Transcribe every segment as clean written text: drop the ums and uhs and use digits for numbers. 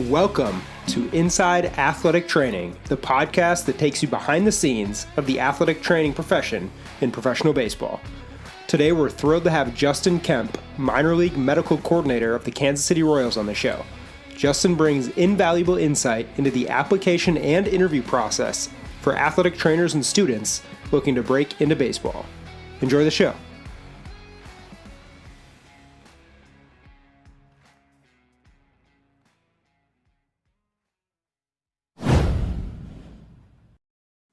Welcome to Inside Athletic Training, the podcast that takes you behind the scenes of the athletic training profession in professional baseball. Today, we're thrilled to have Justin Kemp, minor league medical coordinator of the Kansas City Royals, on the show. Justin brings invaluable insight into the application and interview process for athletic trainers and students looking to break into baseball. Enjoy the show.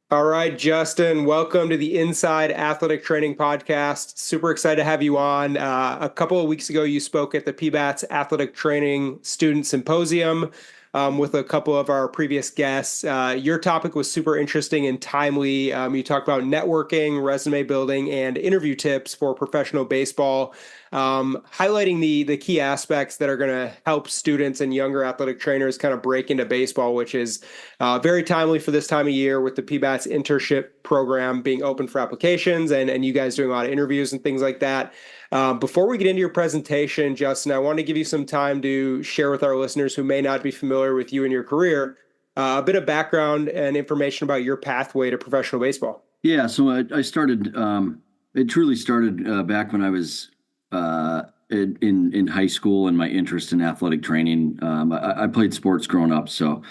All right, Justin, welcome to the Inside Athletic Training Podcast. Super excited to have you on. A couple of weeks ago, you spoke at the PBATS Athletic Training Student Symposium with a couple of our previous guests. Your topic was super interesting and timely. You talked about networking, resume building, and interview tips for professional baseball, highlighting the key aspects that are going to help students and younger athletic trainers kind of break into baseball, which is very timely for this time of year with the PBATS internship program being open for applications and you guys doing a lot of interviews and things like that. Before we get into your presentation, Justin, I want to give you some time to share with our listeners who may not be familiar with you and your career, a bit of background and information about your pathway to professional baseball. Yeah, so I started, it truly started back when I was in high school and my interest in athletic training. I played sports growing up, so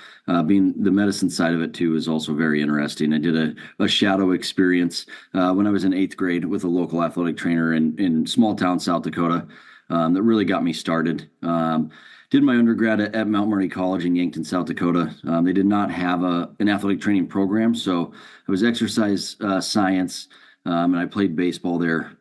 being the medicine side of it too is also very interesting. I did a shadow experience when I was in 8th grade with a local athletic trainer in small town South Dakota that really got me started. Did my undergrad at Mount Marty College in Yankton, South Dakota. They did not have an athletic training program, so it was exercise science, and I played baseball there.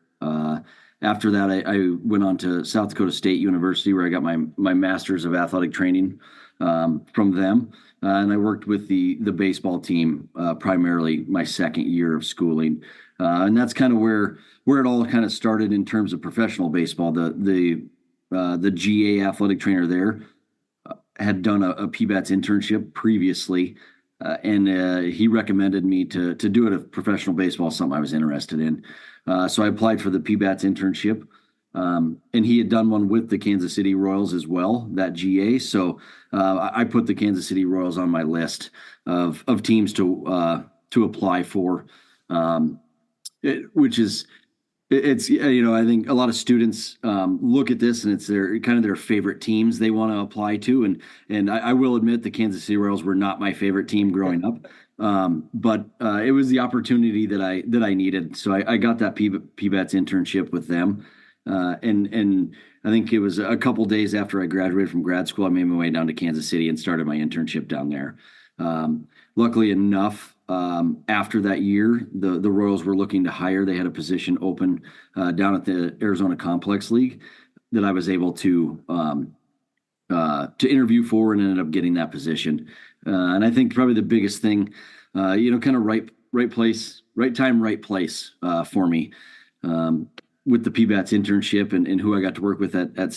After that, I went on to South Dakota State University, where I got my master's of athletic training from them. And I worked with the baseball team primarily my second year of schooling. And that's kind of where it all kind of started in terms of professional baseball. The GA athletic trainer there had done a PBATS internship previously, and he recommended me to do it if professional baseball is something I was interested in. So I applied for the PBATS internship, and he had done one with the Kansas City Royals as well, that GA. So I put the Kansas City Royals on my list of teams to apply for, which is it's I think a lot of students look at this and it's their favorite teams they want to apply to, and I will admit the Kansas City Royals were not my favorite team growing up. But it was the opportunity that I needed. So I got that PBATS internship with them. And I think it was a couple days after I graduated from grad school, I made my way down to Kansas City and started my internship down there. Luckily enough, after that year, the Royals were looking to hire. They had a position open down at the Arizona Complex League that I was able to interview for and ended up getting that position. And I think probably the biggest thing, kind of right place, right time, right place for me with the PBATS internship and who I got to work with at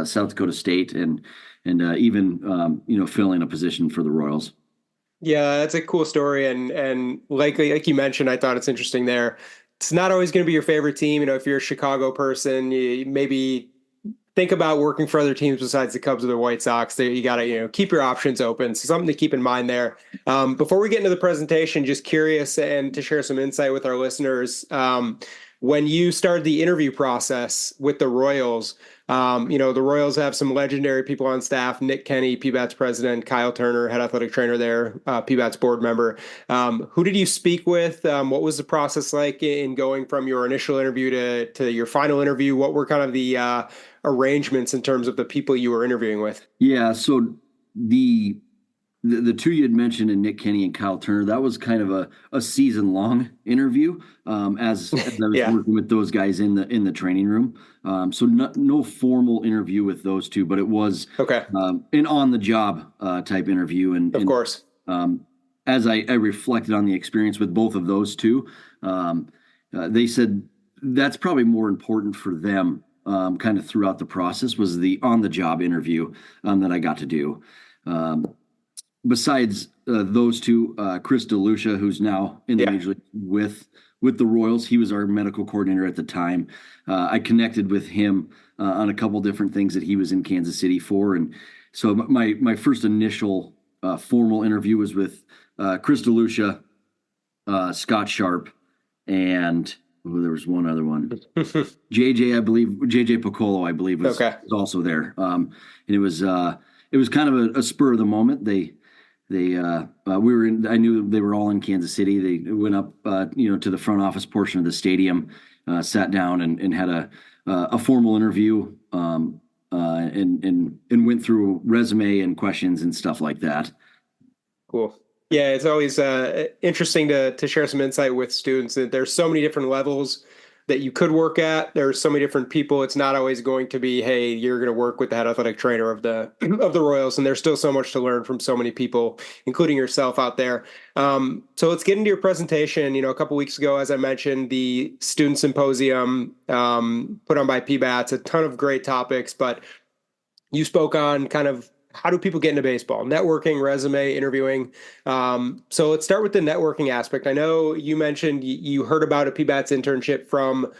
South Dakota State and even filling a position for the Royals. Yeah, that's a cool story. And like you mentioned, I thought it's interesting there. It's not always going to be your favorite team. If you're a Chicago person, you maybe think about working for other teams besides the Cubs or the White Sox. You got to, keep your options open. So something to keep in mind there. Before we get into the presentation, just curious and to share some insight with our listeners. When you started the interview process with the Royals, the Royals have some legendary people on staff: Nick Kenny, PBATS president; Kyle Turner, head athletic trainer there, PBATS board member. Who did you speak with? What was the process like in going from your initial interview to your final interview? What were kind of the arrangements in terms of the people you were interviewing with? Yeah, so the two you had mentioned, in Nick Kenny and Kyle Turner, that was kind of a season-long interview as I was working with those guys in the training room. So no formal interview with those two, but it was an on-the-job type interview. And of course, as I reflected on the experience with both of those two, they said that's probably more important for them kind of throughout the process was the on-the-job interview that I got to do. Besides those two, Chris DeLucia, who's now in the major league with the Royals, he was our medical coordinator at the time. I connected with him on a couple different things that he was in Kansas City for, and So my first initial formal interview was with Chris DeLucia, Scott Sharp, and there was one other one. JJ, I believe JJ Piccolo, I believe Okay. was also there. And it was kind of a spur of the moment. We were in, I knew they were all in Kansas City. They went up to the front office portion of the stadium, sat down and had a formal interview, and went through resume and questions and stuff like that. Cool. Yeah, it's always interesting to share some insight with students that there's so many different levels that you could work at. There's so many different people. It's not always going to be, hey, you're going to work with the head athletic trainer of the of the Royals, and there's still so much to learn from so many people, including yourself out there. So let's get into your presentation. A couple weeks ago, as I mentioned, the student symposium put on by PBATS, a ton of great topics, but you spoke on kind of how do people get into baseball, networking, resume, interviewing. So let's start with the networking aspect. I know you mentioned you heard about a PBATS internship from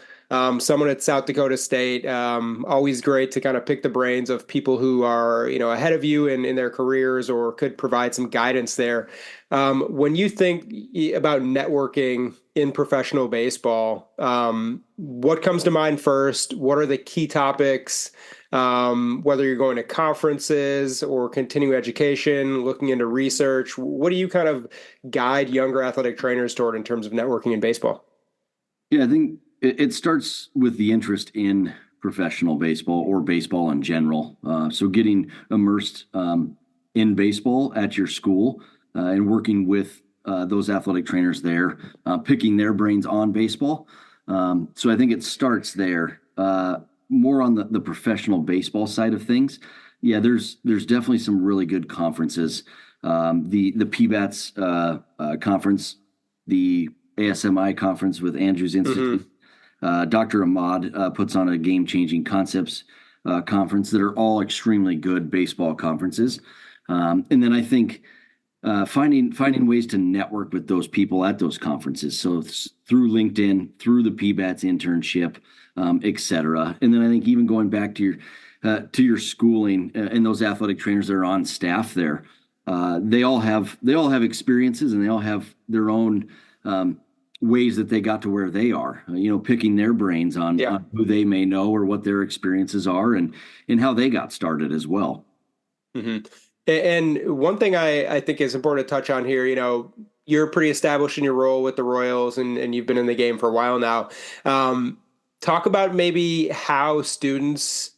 someone at South Dakota State. Always great to kind of pick the brains of people who are, ahead of you in their careers or could provide some guidance there. When you think about networking in professional baseball, what comes to mind first? What are the key topics? Whether you're going to conferences or continuing education, looking into research, what do you kind of guide younger athletic trainers toward in terms of networking in baseball? Yeah, I think it starts with the interest in professional baseball or baseball in general. So getting immersed in baseball at your school and working with those athletic trainers there, picking their brains on baseball. So I think it starts there. More on the professional baseball side of things. Yeah, there's definitely some really good conferences. The PBATS conference, the ASMI conference with Andrews Institute. Mm-hmm. Dr. Ahmad puts on a game-changing concepts conference that are all extremely good baseball conferences. And then I think finding ways to network with those people at those conferences. So through LinkedIn, through the PBATS internship, et cetera. And then I think even going back to your schooling and those athletic trainers that are on staff there, they all have experiences and they all have their own ways that they got to where they are. Picking their brains on who they may know or what their experiences are and how they got started as well. Mm-hmm. And one thing I think is important to touch on here, you're pretty established in your role with the Royals and you've been in the game for a while now. Talk about maybe how students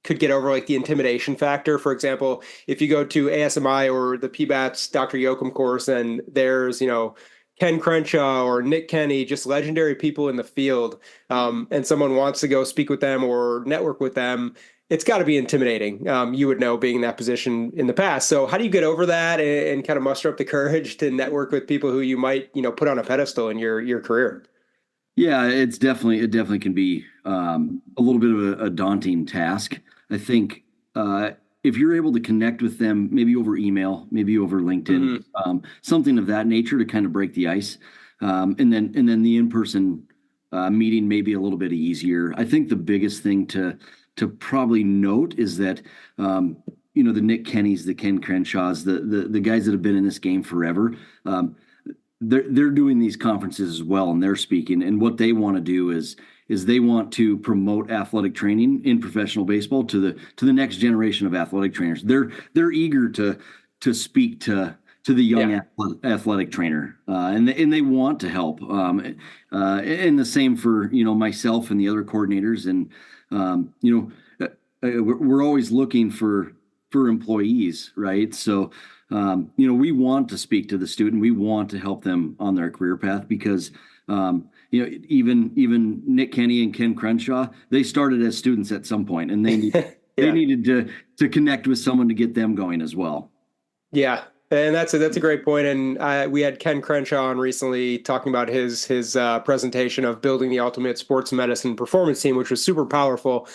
could get over like the intimidation factor. For example, if you go to ASMI or the PBATS Dr. Yoakum course and there's, Ken Crenshaw or Nick Kenny, just legendary people in the field, and someone wants to go speak with them or network with them, it's got to be intimidating. You would know being in that position in the past. So how do you get over that and kind of muster up the courage to network with people who you might, put on a pedestal in your career? Yeah, it definitely can be a little bit of a daunting task. I think if you're able to connect with them, maybe over email, maybe over LinkedIn, something of that nature to kind of break the ice, and then the in-person meeting may be a little bit easier. I think the biggest thing to probably note is that the Nick Kennys, the Ken Crenshaws, the guys that have been in this game forever. They're doing these conferences as well, and they're speaking. And what they want to do is they want to promote athletic training in professional baseball to the next generation of athletic trainers. They're eager to speak to the young athletic trainer, and they want to help. And the same for myself and the other coordinators. And we're always looking for employees, right? So. We want to speak to the student. We want to help them on their career path because, even Nick Kenny and Ken Crenshaw, they started as students at some point, and they needed to connect with someone to get them going as well. Yeah, and that's a great point. And we had Ken Crenshaw on recently talking about his presentation of building the ultimate sports medicine performance team, which was super powerful.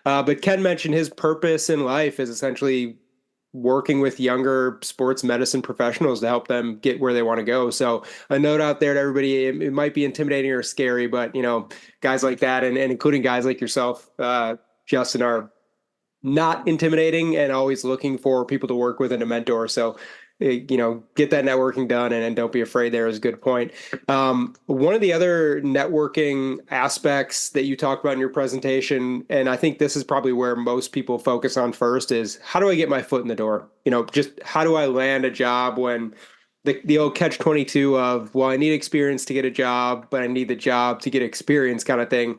But Ken mentioned his purpose in life is essentially working with younger sports medicine professionals to help them get where they want to go. So a note out there to everybody, it might be intimidating or scary, but guys like that and including guys like yourself, Justin, are not intimidating and always looking for people to work with and a mentor. So, get that networking done and don't be afraid there is a good point. One of the other networking aspects that you talked about in your presentation, and I think this is probably where most people focus on first, is how do I get my foot in the door? Just how do I land a job when the old catch 22 of, well, I need experience to get a job, but I need the job to get experience kind of thing.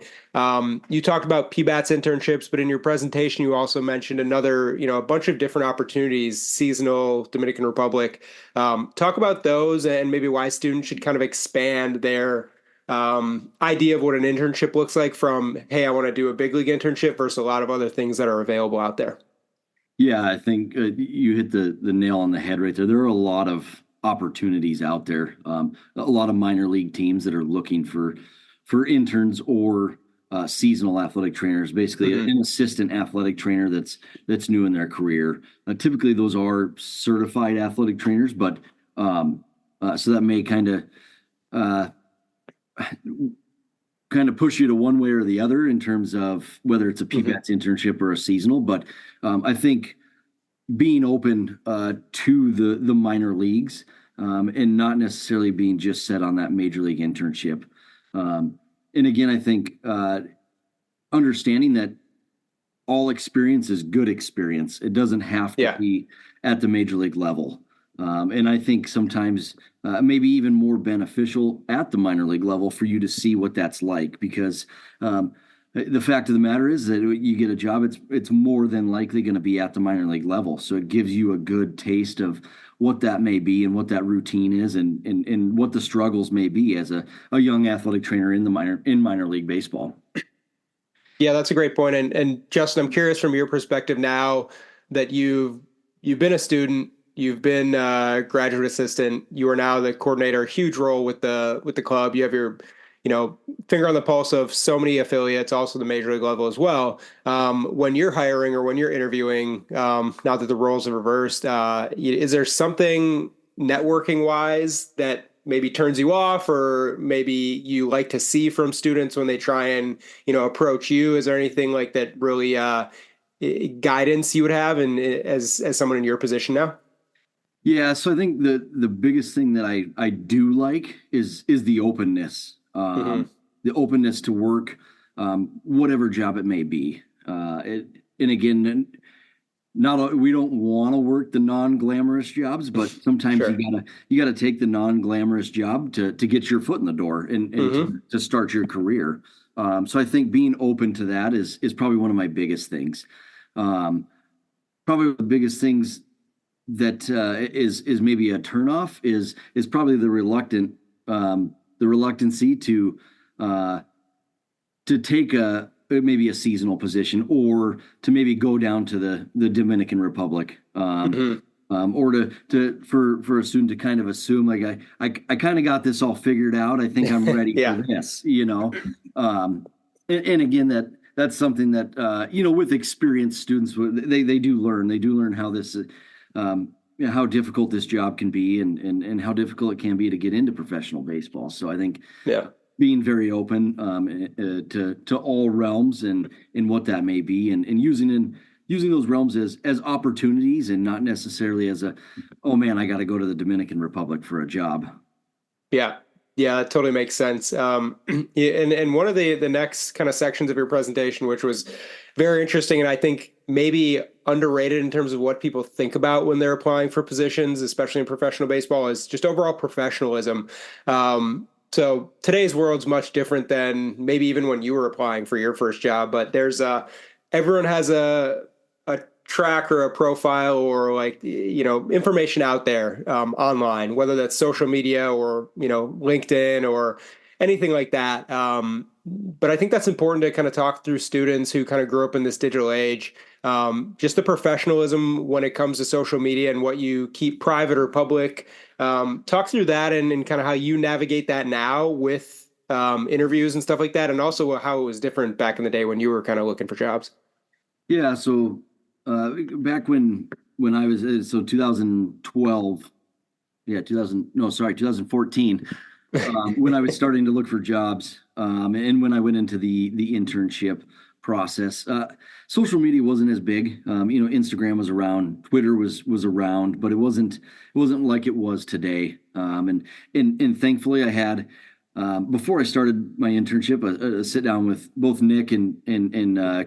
You talked about PBATS internships, but in your presentation, you also mentioned a bunch of different opportunities, seasonal, Dominican Republic. Talk about those and maybe why students should kind of expand their idea of what an internship looks like from, hey, I want to do a big league internship versus a lot of other things that are available out there. Yeah, I think you hit the nail on the head right there. There are a lot of opportunities out there. A lot of minor league teams that are looking for interns or seasonal athletic trainers, basically Mm-hmm. an assistant athletic trainer that's new in their career. Typically, those are certified athletic trainers, but so that may uh, kind of push you to one way or the other in terms of whether it's a Mm-hmm. PBATS internship or a seasonal. But I think being open to the minor leagues and not necessarily being just set on that major league internship. And again, I think understanding that all experience is good experience. It doesn't have to Yeah. be at the major league level. And I think sometimes maybe even more beneficial at the minor league level for you to see what that's like, because the fact of the matter is that you get a job, it's more than likely going to be at the minor league level. So it gives you a good taste of what that may be and what that routine is and what the struggles may be as a young athletic trainer in minor league baseball. Yeah, that's a great point. And Justin, I'm curious from your perspective now that you've been a student, you've been a graduate assistant, you are now the coordinator, huge role with the club. You have your, finger on the pulse of so many affiliates, also the major league level as well. When you're hiring or when you're interviewing, now that the roles are reversed, is there something networking wise that maybe turns you off or maybe you like to see from students when they try and approach you? Is there anything like that really guidance you would have and as someone in your position now? Yeah, so I think the biggest thing that I do like is Hmm. the openness to work, whatever job it may be. And again, we don't want to work the non-glamorous jobs, but sometimes Sure. you gotta take the non-glamorous job to get your foot in the door and Hmm. to start your career. So I think being open to that is probably one of my biggest things. Um, Probably the biggest things that is maybe a turnoff is probably the reluctancy uh, to take a maybe a seasonal position or to maybe go down to the Dominican Republic, Hmm. or for a student to kind of assume like I kind of got this all figured out. I think I'm ready for Yeah. this, and again that's something that with experienced students they do learn how this how difficult this job can be and how difficult it can be to get into professional baseball. So I think Yeah. being very open to all realms and what that may be and using those realms as opportunities and not necessarily as oh man, I got to go to the Dominican Republic for a job. Yeah. Yeah, that totally makes sense. Yeah, and one of the next kind of sections of your presentation, which was very interesting, and I think maybe underrated in terms of what people think about when they're applying for positions, especially in professional baseball, is just overall professionalism. So today's world's much different than maybe even when you were applying for your first job, but everyone has a track or a profile or like information out there online, whether that's social media or LinkedIn or anything like that. But I think that's important to kind of talk through students who kind of grew up in this digital age. Just the professionalism when it comes to social media and what you keep private or public. Talk through that and kind of how you navigate that now with interviews and stuff like that, and also how it was different back in the day when you were kind of looking for jobs. Yeah, so back when I was so 2012, yeah, 2000 no, sorry, 2014, when I was starting to look for jobs, and when I went into the internship, process. Social media wasn't as big. Instagram was around, Twitter was around, but it wasn't like it was today. And thankfully, I had before I started my internship a sit down with both Nick and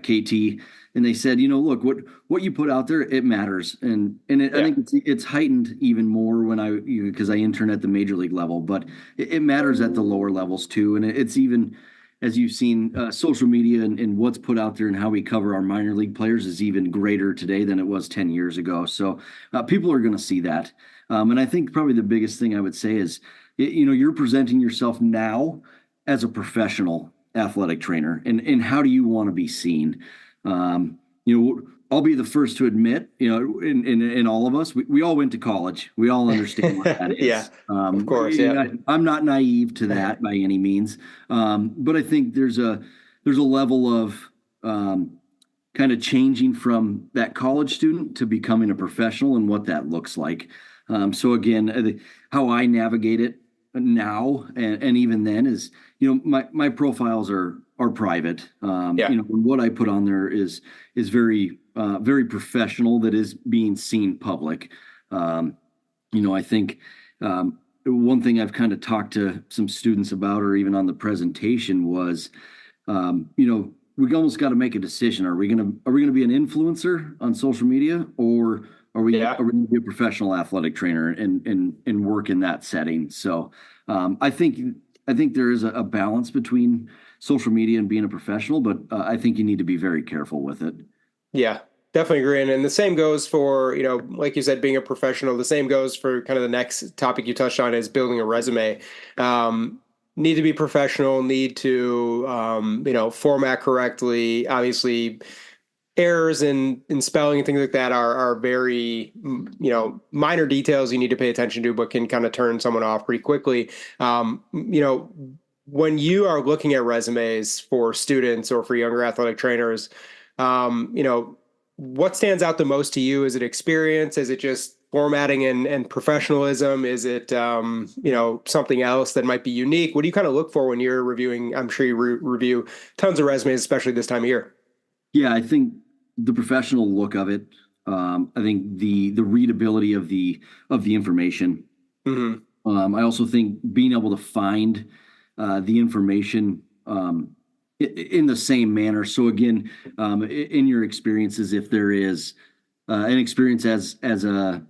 KT, and they said, look, what you put out there, it matters, I Yeah. think it's heightened even more when because I intern at the major league level, but it matters at the lower levels too, and it's even as you've seen, social media and what's put out there and how we cover our minor league players is even greater today than it was 10 years ago. So people are going to see that. And I think probably the biggest thing I would say is, you're presenting yourself now as a professional athletic trainer, and how do you want to be seen? Um, I'll be the first to admit, in all of us, we all went to college. We all understand what that Yeah, is. of course. Yeah. I'm not naive to that by any means, but I think there's a level of kind of changing from that college student to becoming a professional and what that looks like. So again, how I navigate it now and even then is, my profiles are private. Yeah. What I put on there is very very professional, that is being seen public. I think one thing I've kind of talked to some students about, or even on the presentation, was we almost got to make a decision. Are we gonna be an influencer on social media, or are we Yeah. are we gonna be a professional athletic trainer and work in that setting? So I think there is a balance between social media and being a professional, but I think you need to be very careful with it. Yeah, definitely agree. And the same goes for, like you said, being a professional. The same goes for kind of the next topic you touched on is building a resume. Need to be professional, need to, format correctly. Obviously, errors in spelling and things like that are very, minor details you need to pay attention to, but can kind of turn someone off pretty quickly. When you are looking at resumes for students or for younger athletic trainers, what stands out the most to you? Is it experience? Is it just formatting and professionalism? Is it, something else that might be unique? What do you kind of look for when you're reviewing? I'm sure you review tons of resumes, especially this time of year. Yeah, I think the professional look of it. I think the readability of the information. Hmm. I also think being able to find the information in the same manner. So again, in your experiences, if there is an experience as an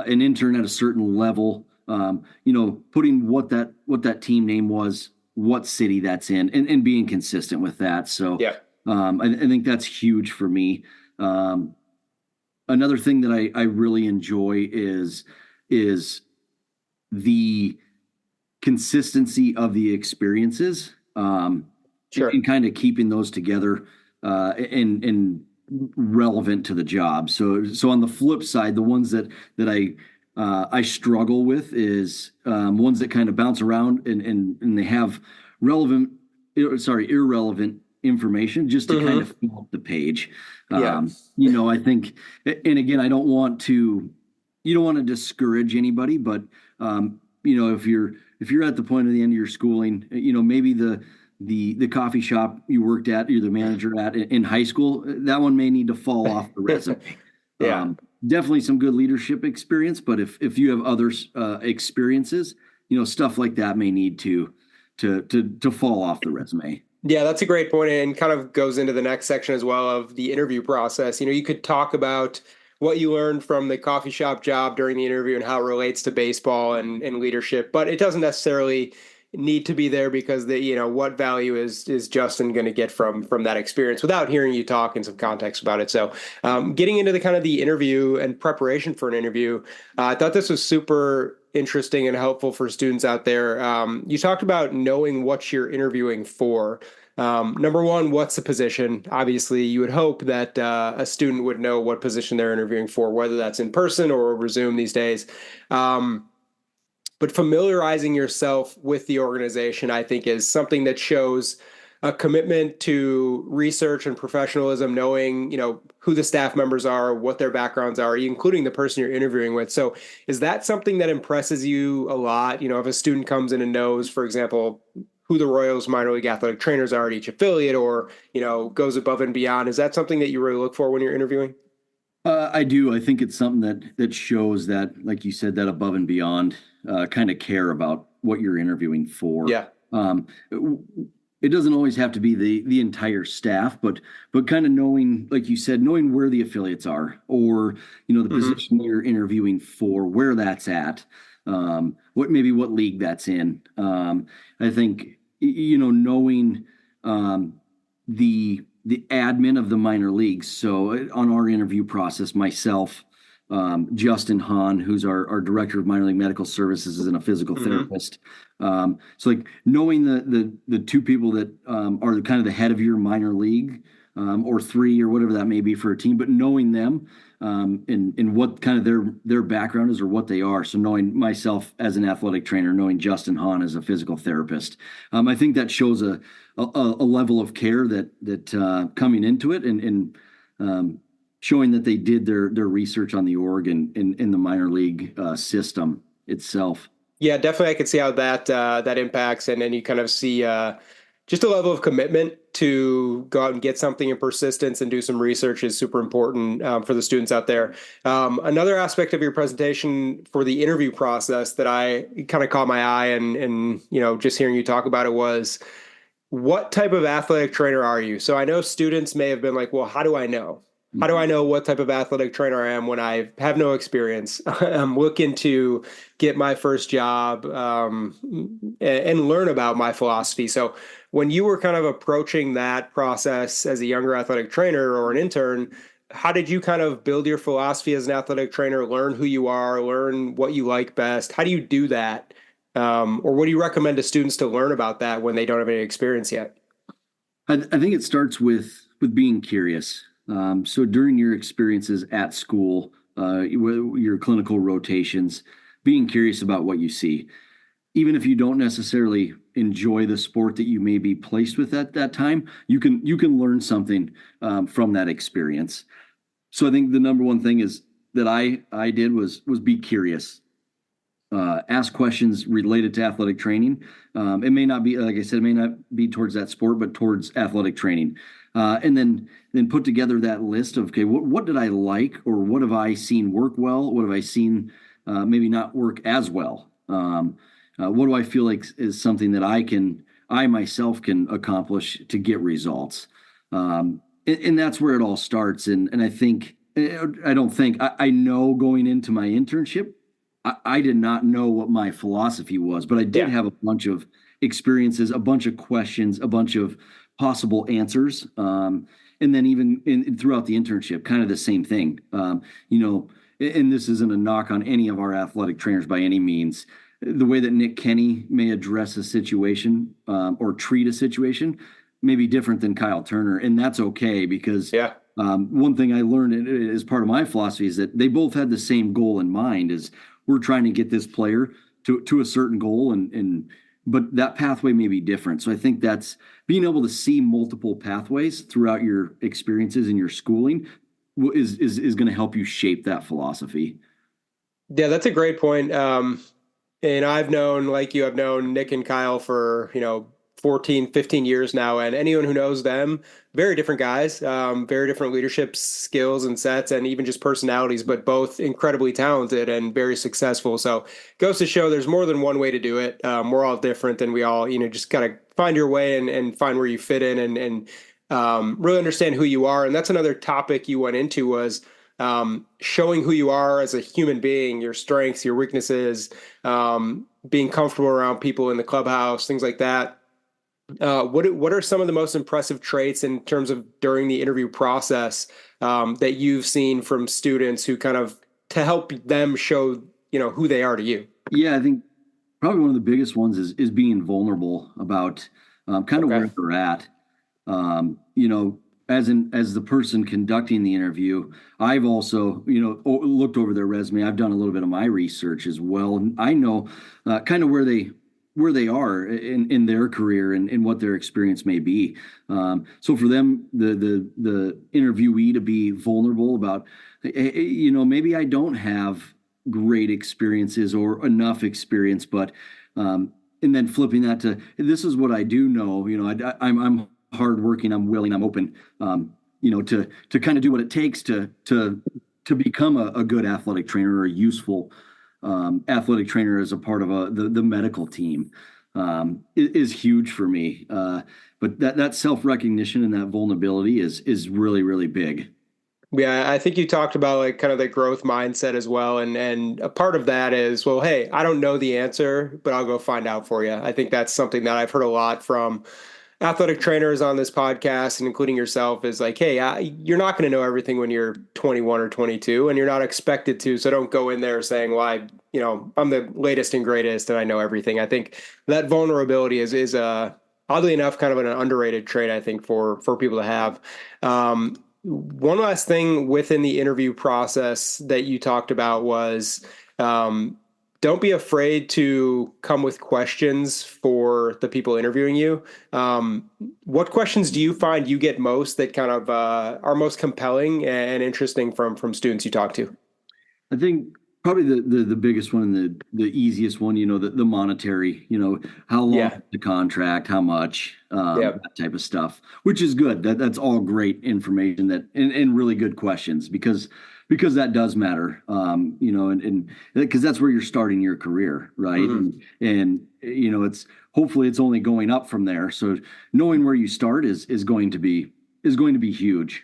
intern at a certain level, putting what that team name was, what city that's in, and being consistent with that. So Yeah. I think that's huge for me. Another thing that I really enjoy is the consistency of the experiences, Sure. and kind of keeping those together and relevant to the job. So on the flip side, the ones that I struggle with is ones that kind of bounce around and they have irrelevant information just to kind Hmm. of fill up the page. Yeah. I think, and again, I don't want to, you don't want to discourage anybody, but if you're at the point of the end of your schooling, maybe the coffee shop you worked at, you're the manager at in high school, that one may need to fall off the resume. Yeah. Definitely some good leadership experience, but if you have other experiences, stuff like that may need to fall off the resume. Yeah, that's a great point, and kind of goes into the next section as well of the interview process. You could talk about what you learned from the coffee shop job during the interview and how it relates to baseball and leadership, but it doesn't necessarily need to be there because what value is Justin going to get from that experience without hearing you talk in some context about it. So, getting into the kind of the interview and preparation for an interview, I thought this was super interesting and helpful for students out there. You talked about knowing what you're interviewing for. Number one, what's the position? Obviously, you would hope that a student would know what position they're interviewing for, whether that's in person or over Zoom these days. But familiarizing yourself with the organization, I think, is something that shows a commitment to research and professionalism, knowing, who the staff members are, what their backgrounds are, including the person you're interviewing with. So is that something that impresses you a lot? If a student comes in and knows, for example, who the Royals minor league athletic trainers are at each affiliate, or goes above and beyond. Is that something that you really look for when you're interviewing? I do. I think it's something that shows that, like you said, that above and beyond kind of care about what you're interviewing for. Yeah. It doesn't always have to be the entire staff, but kind of knowing, like you said, knowing where the affiliates are, or the Hmm. position you're interviewing for, where that's at, what league that's in. I think knowing the admin of the minor leagues. So on our interview process, myself, Justin Hahn, who's our director of minor league medical services and a physical Hmm. therapist. So like knowing the two people that are kind of the head of your minor league, or three or whatever that may be for a team, but knowing them, and what kind of their background is or what they are. So knowing myself as an athletic trainer, knowing Justin Hahn as a physical therapist, I think that shows a level of care that coming into it, and showing that they did their research on the org and in the minor league system itself. Yeah, definitely. I could see how that impacts, and then you kind of see just a level of commitment to go out and get something, and persistence and do some research is super important for the students out there. Another aspect of your presentation for the interview process that I kind of caught my eye, and just hearing you talk about it, was what type of athletic trainer are you? So I know students may have been like, well, how do I know? How do Mhm. I know what type of athletic trainer I am when I have no experience? I'm looking to get my first job, and learn about my philosophy. So when you were kind of approaching that process as a younger athletic trainer or an intern, how did you kind of build your philosophy as an athletic trainer, learn who you are, learn what you like best? How do you do that? Or what do you recommend to students to learn about that when they don't have any experience yet? I think it starts with being curious. So during your experiences at school, your clinical rotations, being curious about what you see, even if you don't necessarily enjoy the sport that you may be placed with at that time, you can learn something from that experience. So I think the number one thing is that I did was be curious. Ask questions related to athletic training. It may not be, like I said, it may not be towards that sport, but towards athletic training. And then put together that list of, okay, what did I like, or what have I seen work well? What have I seen maybe not work as well? What do I feel like is something that I myself can accomplish to get results? And that's where it all starts. And I think, I don't think, I know going into my internship, I did not know what my philosophy was, but I did Yeah. have a bunch of experiences, a bunch of questions, a bunch of possible answers. And then even throughout the internship, kind of the same thing. And this isn't a knock on any of our athletic trainers by any means. The way that Nick Kenny may address a situation, or treat a situation, may be different than Kyle Turner, and that's okay, because Yeah. one thing I learned as part of my philosophy is that they both had the same goal in mind: is we're trying to get this player to a certain goal, and but that pathway may be different. So I think that's being able to see multiple pathways throughout your experiences and your schooling is going to help you shape that philosophy. Yeah, that's a great point. And I've known, like you, I've known Nick and Kyle for, 14, 15 years now. And anyone who knows them, very different guys, very different leadership skills and sets, and even just personalities, but both incredibly talented and very successful. So goes to show there's more than one way to do it. We're all different, and we all, just gotta find your way, and find where you fit in, and really understand who you are. And that's another topic you went into, was showing who you are as a human being, your strengths, your weaknesses, being comfortable around people in the clubhouse, things like that. What are some of the most impressive traits in terms of during the interview process, that you've seen from students, who kind of, to help them show who they are to you? Yeah, I think probably one of the biggest ones is being vulnerable about kind of Okay. where they're at. As the person conducting the interview, I've also looked over their resume. I've done a little bit of my research as well, and I know kind of where they are in their career, and what their experience may be. So for them, the interviewee to be vulnerable about, maybe I don't have great experiences or enough experience, but and then flipping that to this is what I do know. I'm hardworking, I'm willing, I'm open. To kind of do what it takes to become a good athletic trainer or a useful athletic trainer as a part of the medical team is huge for me. But that self recognition and that vulnerability is really really big. Yeah, I think you talked about like kind of the growth mindset as well, and a part of that is, well, hey, I don't know the answer, but I'll go find out for you. I think that's something that I've heard a lot from athletic trainers on this podcast, and including yourself, is like, hey, you're not going to know everything when you're 21 or 22, and you're not expected to. So don't go in there saying, well, I'm the latest and greatest, and I know everything. I think that vulnerability is oddly enough kind of an underrated trait, I think, for people to have. One last thing within the interview process that you talked about was um, don't be afraid to come with questions for the people interviewing you. What questions do you find you get most that kind of are most compelling and interesting from students you talk to? I think probably the biggest one and the easiest one, the monetary, how long Yeah, the contract, how much, yeah. that type of stuff, which is good. That's all great information and really good questions because that does matter. And because that's where you're starting your career, right? Hmm. And it's hopefully it's only going up from there. So knowing where you start is going to be huge.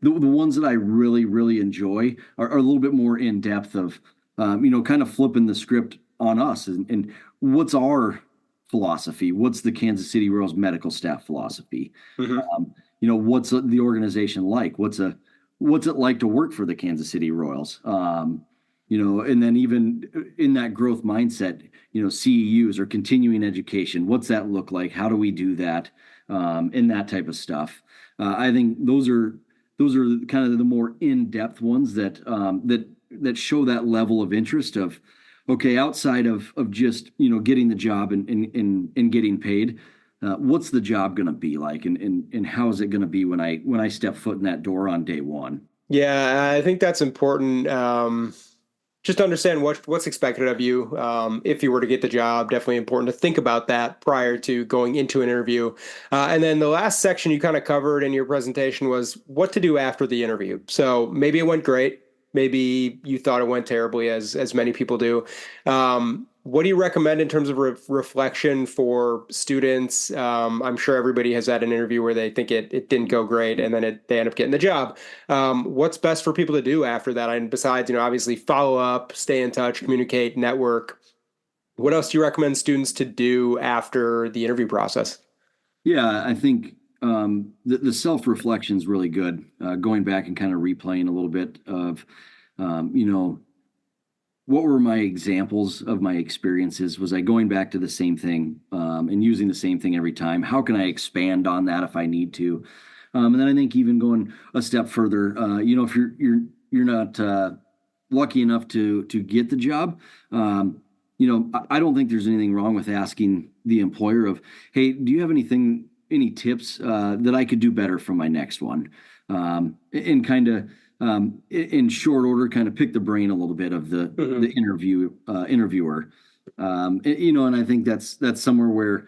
The ones that I really, really enjoy are a little bit more in depth of, kind of flipping the script on us and what's our philosophy? What's the Kansas City Royals medical staff philosophy? Hmm. What's the organization like? What's it like to work for the Kansas City Royals? And then even in that growth mindset, CEUs or continuing education, what's that look like? How do we do that? And that type of stuff. I think those are kind of the more in-depth ones that show that level of interest of okay, outside of just getting the job and getting paid, what's the job going to be like, and how is it going to be when I step foot in that door on day one? Yeah, I think that's important. Just to understand what's expected of you if you were to get the job. Definitely important to think about that prior to going into an interview. And then the last section you kind of covered in your presentation was what to do after the interview. So maybe it went great. Maybe you thought it went terribly, as many people do. What do you recommend in terms of reflection for students? I'm sure everybody has had an interview where they think it didn't go great, and then they end up getting the job. What's best for people to do after that? And besides, obviously follow up, stay in touch, communicate, network. What else do you recommend students to do after the interview process? Yeah, I think the self reflection is really good. Going back and kind of replaying a little bit of, what were my examples of my experiences? Was I going back to the same thing and using the same thing every time? How can I expand on that if I need to? And then I think even going a step further, if you're not lucky enough to get the job, I don't think there's anything wrong with asking the employer of, hey, do you have any tips that I could do better for my next one? And kind of in short order, kind of pick the brain a little bit of the Hmm. interviewer. And I think that's somewhere where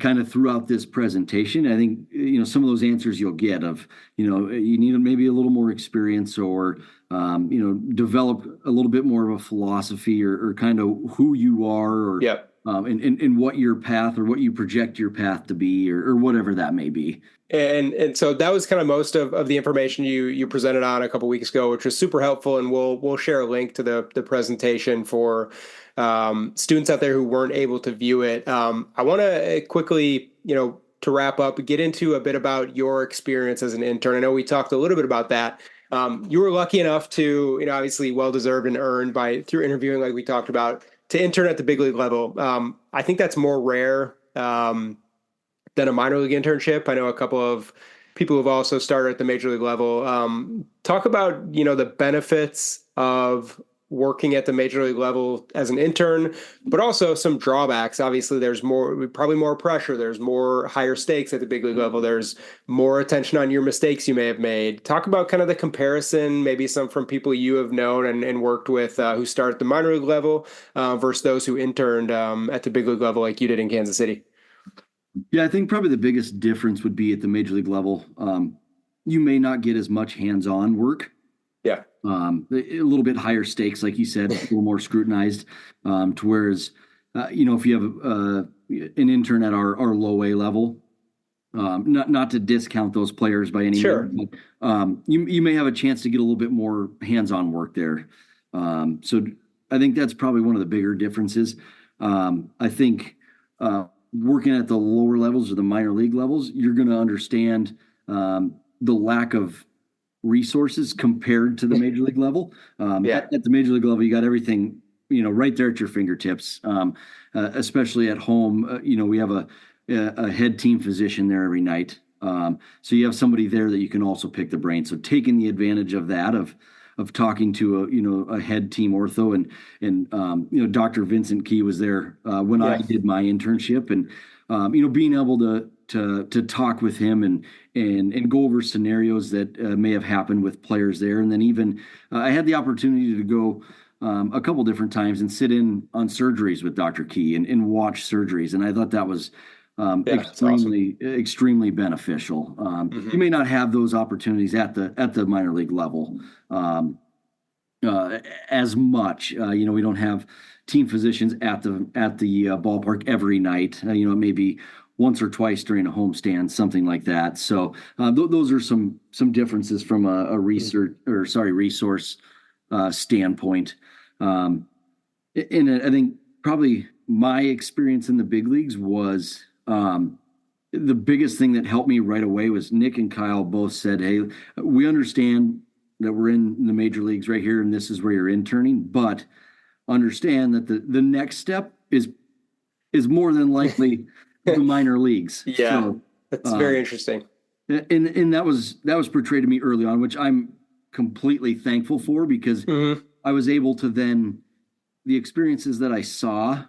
kind of throughout this presentation, I think some of those answers you'll get of you need maybe a little more experience or develop a little bit more of a philosophy or kind of who you are or Yep. and what your path or what you project your path to be or whatever that may be. And so that was kind of most of the information you presented on a couple weeks ago, which was super helpful. And we'll share a link to the presentation for students out there who weren't able to view it. I want to quickly, to wrap up, get into a bit about your experience as an intern. I know we talked a little bit about that. You were lucky enough to, obviously well deserved and earned by through interviewing, like we talked about, to intern at the big league level. I think that's more rare. Than a minor league internship. I know a couple of people who've also started at the major league level. Talk about the benefits of working at the major league level as an intern, but also some drawbacks. Obviously, there's probably more pressure. There's more higher stakes at the big league level. There's more attention on your mistakes you may have made. Talk about kind of the comparison, maybe some from people you have known and worked with who start at the minor league level versus those who interned at the big league level like you did in Kansas City. Yeah, I think probably the biggest difference would be at the major league level. You may not get as much hands-on work. Yeah, A little bit higher stakes, like you said, a little more scrutinized. To whereas, if you have an intern at our low A level, not to discount those players by any sure. means, but you may have a chance to get a little bit more hands-on work there. So I think that's probably one of the bigger differences. I think working at the lower levels or the minor league levels, you're going to understand the lack of resources compared to the major league level. Yeah, At the major league level, you got everything, right there at your fingertips. Especially at home, we have a head team physician there every night. So you have somebody there that you can also pick the brain. So taking the advantage of that, of talking to a head team ortho, and Dr. Vincent Key was there when I yeah. did my internship, and being able to talk with him and go over scenarios that may have happened with players there. And then even I had the opportunity to go a couple different times and sit in on surgeries with Dr. Key and watch surgeries. And I thought that was Yeah, it's awesome. extremely beneficial. You Hmm. may not have those opportunities at the minor league level as much. We don't have team physicians at the ballpark every night. It may be once or twice during a homestand, something like that. So those are some differences from a resource standpoint. And I think probably my experience in the big leagues was the biggest thing that helped me right away was Nick and Kyle both said, "Hey, we understand that we're in the major leagues right here, and this is where you're interning, but understand that the next step is more than likely the minor leagues." Yeah, So, that's uh, very interesting. and that was portrayed to me early on, which I'm completely thankful for, because Hmm. I was able to then the experiences that I saw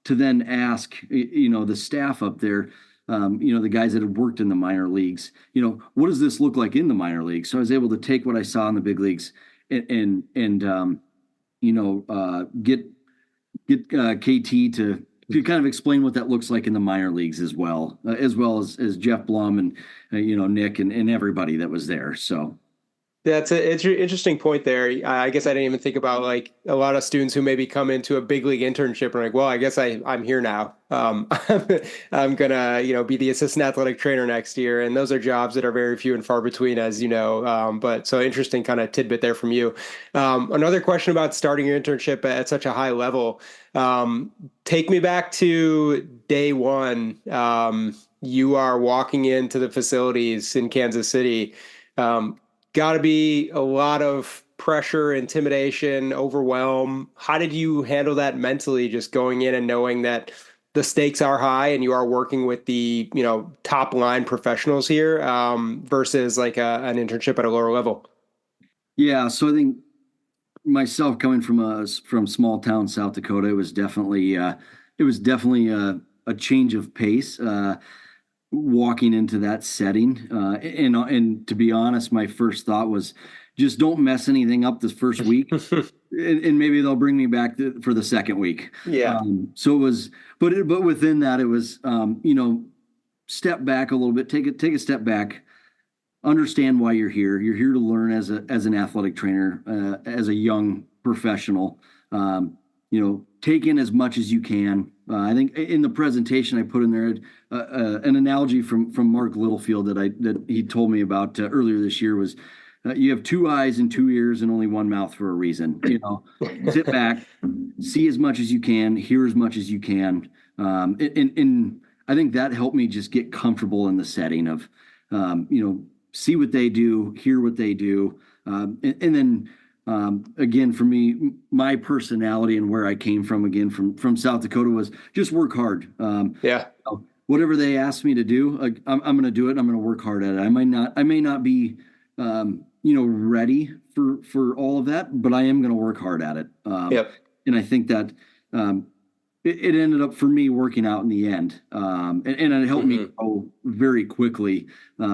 to then ask, the staff up there, the guys that had worked in the minor leagues, what does this look like in the minor leagues? So I was able to take what I saw in the big leagues and get KT to kind of explain what that looks like in the minor leagues as Jeff Blum and Nick and everybody that was there. So That's it's an interesting point there. I guess I didn't even think about like a lot of students who maybe come into a big league internship and are like, well, I guess I'm here now. I'm gonna, be the assistant athletic trainer next year, and those are jobs that are very few and far between, as you know. But so interesting kind of tidbit there from you. Another question about starting your internship at such a high level. Um, Take me back to day one. You are walking into the facilities in Kansas City. Um, Got to be a lot of pressure, intimidation, overwhelm. How did you handle that mentally, just going in and knowing that the stakes are high and you are working with the, top line professionals here, versus like an internship at a lower level? yeah, so I think myself coming from small town South Dakota, it was definitely a change of pace. Walking into that setting. And to be honest, my first thought was just don't mess anything up this first week, and maybe they'll bring me back for the second week. Yeah. So it was, but within that, it was step back a little bit, take a step back, understand why you're here. You're here to learn as an athletic trainer, as a young professional. Take in as much as you can. I think in the presentation I put in there an analogy from Mark Littlefield that he told me about earlier this year was you have two eyes and two ears and only one mouth for a reason. Sit back, see as much as you can, hear as much as you can, and I think that helped me just get comfortable in the setting of see what they do, hear what they do, and then again, for me, my personality and where I came from, again, from South Dakota, was just work hard. Yeah. Whatever they ask me to do, I'm going to do it. I'm going to work hard at it. I may not be, ready for all of that, but I am going to work hard at it. Yep. And I think that it ended up for me working out in the end. And it helped me grow very quickly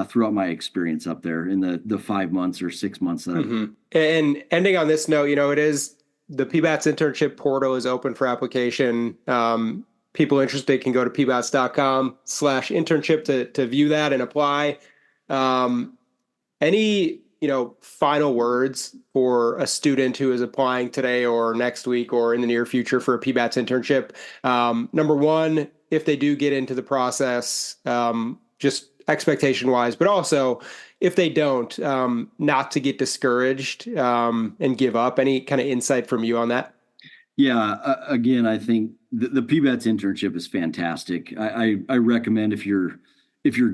throughout my experience up there in the 5 months or 6 months that And ending on this note, it is the PBATS internship portal is open for application. People interested can go to pbats.com/internship to view that and apply. Any, final words for a student who is applying today or next week or in the near future for a PBATS internship? Number one, if they do get into the process, just expectation wise, but also if they don't, not to get discouraged and give up. Any kind of insight from you on that? Yeah, again, I think the PBATS internship is fantastic. I recommend if you're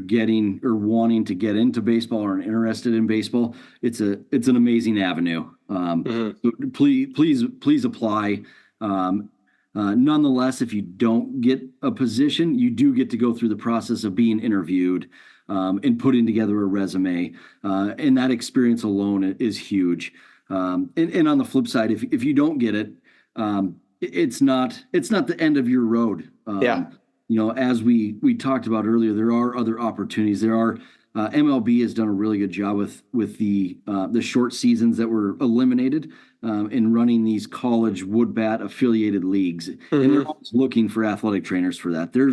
getting or wanting to get into baseball or interested in baseball, it's an amazing avenue. So please apply. Nonetheless, if you don't get a position, you do get to go through the process of being interviewed and putting together a resume. And that experience alone is huge. And on the flip side, if you don't get it, it's not the end of your road. As we talked about earlier, there are other opportunities. There are MLB has done a really good job with the short seasons that were eliminated in running these college wood bat affiliated leagues, and they're always looking for athletic trainers for that. There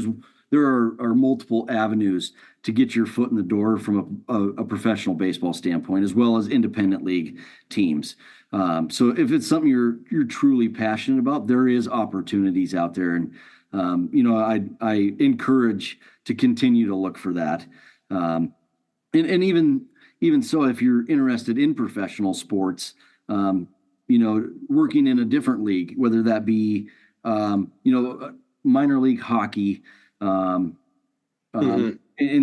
are multiple avenues to get your foot in the door from a professional baseball standpoint, as well as independent league teams. So if it's something you're truly passionate about, there is opportunities out there, and I encourage to continue to look for that. And even so, if you're interested in professional sports, working in a different league, whether that be minor league hockey, and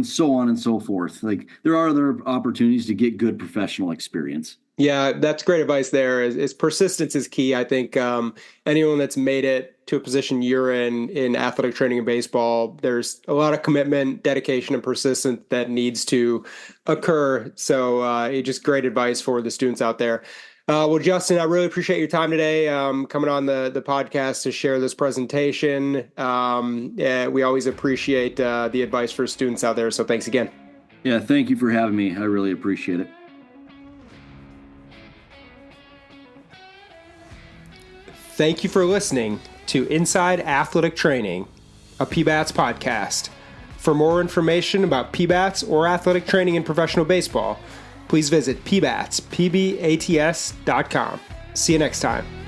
so on and so forth. Like, there are other opportunities to get good professional experience. Yeah, that's great advice there. Is persistence is key. I think anyone that's made it to a position you're in athletic training and baseball, there's a lot of commitment, dedication, and persistence that needs to occur. So just great advice for the students out there. Well, Justin, I really appreciate your time today, coming on the podcast to share this presentation. We always appreciate the advice for students out there. So thanks again. Yeah, thank you for having me. I really appreciate it. Thank you for listening to Inside Athletic Training, a PBATS podcast. For more information about PBATS or athletic training in professional baseball, please visit pbats.com. See you next time.